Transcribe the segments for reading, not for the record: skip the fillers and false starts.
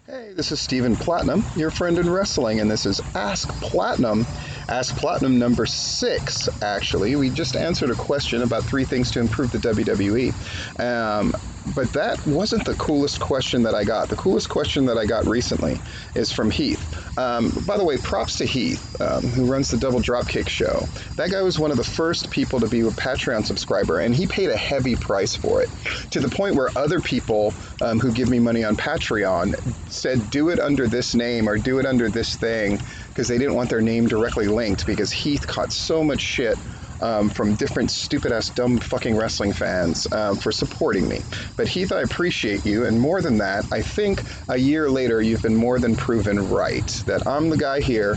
Hey, this is Stephen Platinum, your friend in wrestling, and this is Ask Platinum. Ask Platinum number 6, actually. We just answered a question about 3 things to improve the WWE. But that wasn't the coolest question that I got. The coolest question that I got recently is from Heath. By the way, props to Heath, who runs the Double Dropkick show. That guy was one of the first people to be a Patreon subscriber, and he paid a heavy price for it, to the point where other people who give me money on Patreon said, do it under this name or do it under this thing, because they didn't want their name directly linked, because Heath caught so much shit from different stupid-ass dumb fucking wrestling fans for supporting me. But Heath, I appreciate you, and more than that, I think a year later you've been more than proven right, that I'm the guy here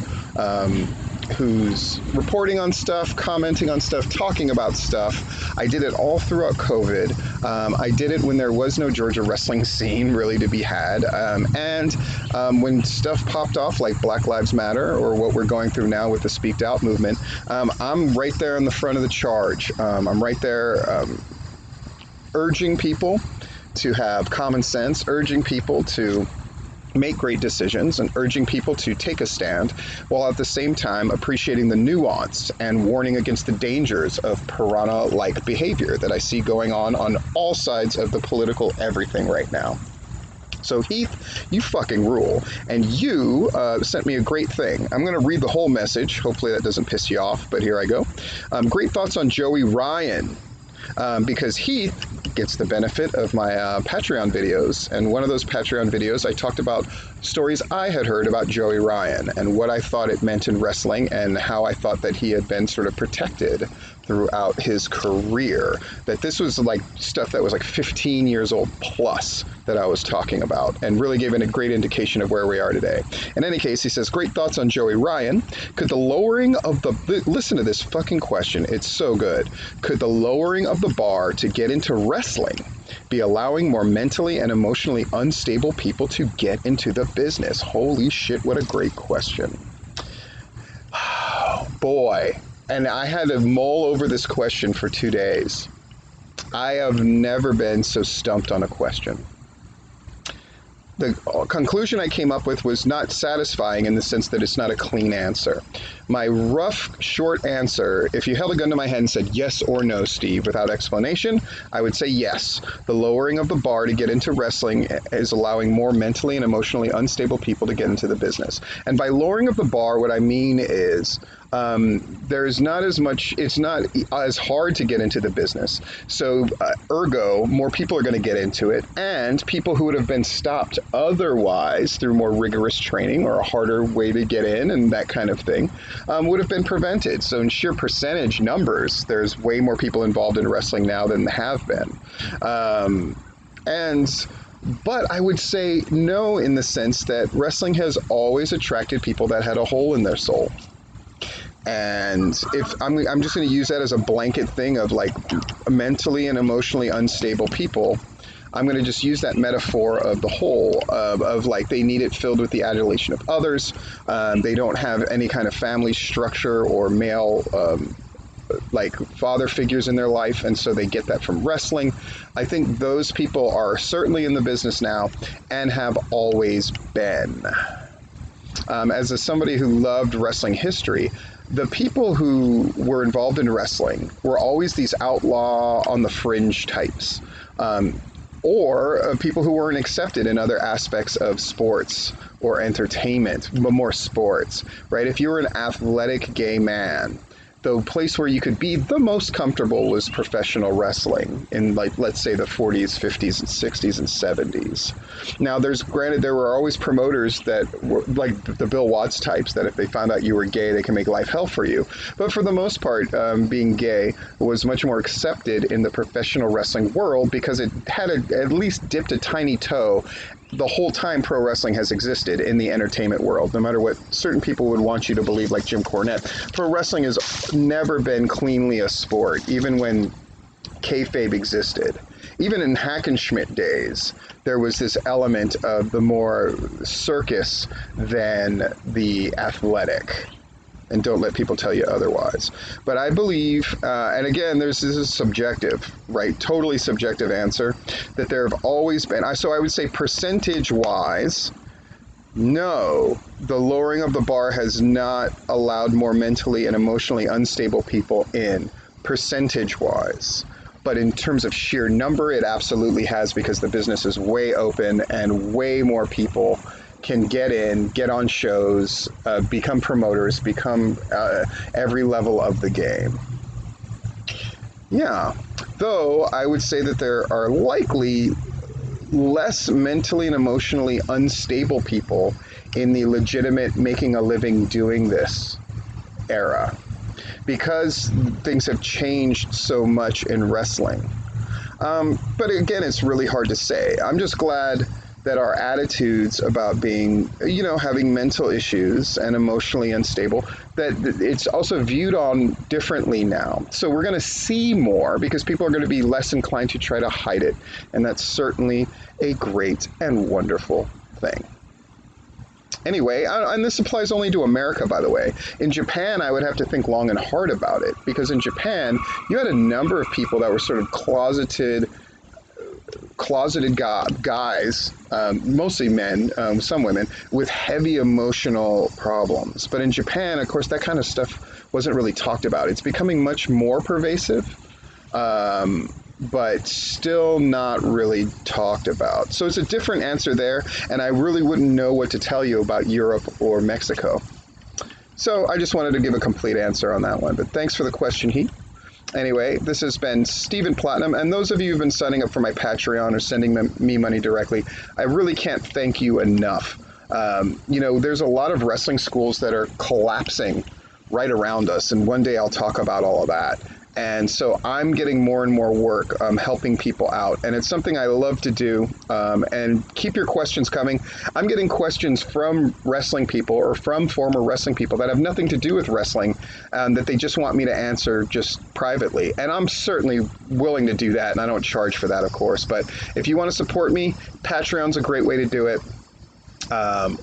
who's reporting on stuff, commenting on stuff, talking about stuff. I did it all throughout COVID. I did it when there was no Georgia wrestling scene really to be had. And when stuff popped off like Black Lives Matter or what we're going through now with the Speaked Out movement, I'm right there in the front of the charge. I'm right there urging people to have common sense, urging people to make great decisions, and urging people to take a stand, while at the same time appreciating the nuance and warning against the dangers of piranha-like behavior that I see going on all sides of the political everything right now. So Heath, you fucking rule, and you sent me a great thing. I'm going to read the whole message. Hopefully that doesn't piss you off, but here I go. Great thoughts on Joey Ryan. Because Heath gets the benefit of my Patreon videos. And one of those Patreon videos, I talked about stories I had heard about Joey Ryan and what I thought it meant in wrestling and how I thought that he had been sort of protected throughout his career. That this was like stuff that was like 15 years old plus that I was talking about, and really gave it a great indication of where we are today. In any case, he says, great thoughts on Joey Ryan. Could the lowering of the, listen to this fucking question, it's so good. Could the lowering of the bar to get into wrestling be allowing more mentally and emotionally unstable people to get into the business? Holy shit, what a great question. Boy, and I had to mull over this question for 2 days. I have never been so stumped on a question. The conclusion I came up with was not satisfying in the sense that it's not a clean answer. My rough, short answer, if you held a gun to my head and said yes or no, Steve, without explanation, I would say yes. The lowering of the bar to get into wrestling is allowing more mentally and emotionally unstable people to get into the business. And by lowering of the bar, what I mean is there's not as much, it's not as hard to get into the business. So ergo, more people are going to get into it, and people who would have been stopped otherwise through more rigorous training or a harder way to get in and that kind of thing would have been prevented. So in sheer percentage numbers, there's way more people involved in wrestling now than have been. But I would say no, in the sense that wrestling has always attracted people that had a hole in their soul. And if I'm just going to use that as a blanket thing of like mentally and emotionally unstable people, I'm going to just use that metaphor of the hole of like they need it filled with the adulation of others. They don't have any kind of family structure or male like father figures in their life, and so they get that from wrestling. I think those people are certainly in the business now and have always been. As somebody who loved wrestling history, the people who were involved in wrestling were always these outlaw on the fringe types, or people who weren't accepted in other aspects of sports or entertainment, but more sports, right? If you were an athletic gay man, the place where you could be the most comfortable was professional wrestling in, like, let's say the 40s, 50s, and 60s and 70s. Now, there were always promoters that were like the Bill Watts types, that if they found out you were gay, they can make life hell for you. But for the most part, being gay was much more accepted in the professional wrestling world because it had at least dipped a tiny toe the whole time pro wrestling has existed in the entertainment world. No matter what certain people would want you to believe, like Jim Cornette, pro wrestling has never been cleanly a sport, even when kayfabe existed. Even in Hackenschmidt days, there was this element of the more circus than the athletic. And don't let people tell you otherwise. But I believe, and again, this is subjective, right? Totally subjective answer, that there have always been, so I would say percentage-wise, No, the lowering of the bar has not allowed more mentally and emotionally unstable people in, percentage-wise. But in terms of sheer number, it absolutely has, because the business is way open and way more people can get in, get on shows, become promoters, become every level of the game. Yeah, though I would say that there are likely less mentally and emotionally unstable people in the legitimate making a living doing this era, because things have changed so much in wrestling. But again, it's really hard to say. I'm just glad that our attitudes about being, having mental issues and emotionally unstable, that it's also viewed on differently now. So we're going to see more, because people are going to be less inclined to try to hide it. And that's certainly a great and wonderful thing. Anyway, and this applies only to America, by the way. In Japan, I would have to think long and hard about it, because in Japan, you had a number of people that were sort of closeted guys, mostly men, some women, with heavy emotional problems. But in Japan, of course, that kind of stuff wasn't really talked about. It's becoming much more pervasive, but still not really talked about. So it's a different answer there, and I really wouldn't know what to tell you about Europe or Mexico. So I just wanted to give a complete answer on that one. But thanks for the question, Heath. Anyway, this has been Stephen Platinum, and those of you who've been signing up for my Patreon or sending me money directly, I really can't thank you enough. There's a lot of wrestling schools that are collapsing right around us, and one day I'll talk about all of that. And so I'm getting more and more work helping people out. And it's something I love to do. And keep your questions coming. I'm getting questions from wrestling people or from former wrestling people that have nothing to do with wrestling, that they just want me to answer just privately. And I'm certainly willing to do that. And I don't charge for that, of course. But if you want to support me, Patreon's a great way to do it.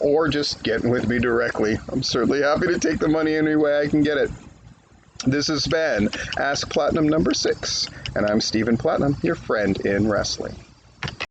Or just get with me directly. I'm certainly happy to take the money any way I can get it. This has been Ask Platinum number 6, and I'm Stephen Platinum, your friend in wrestling.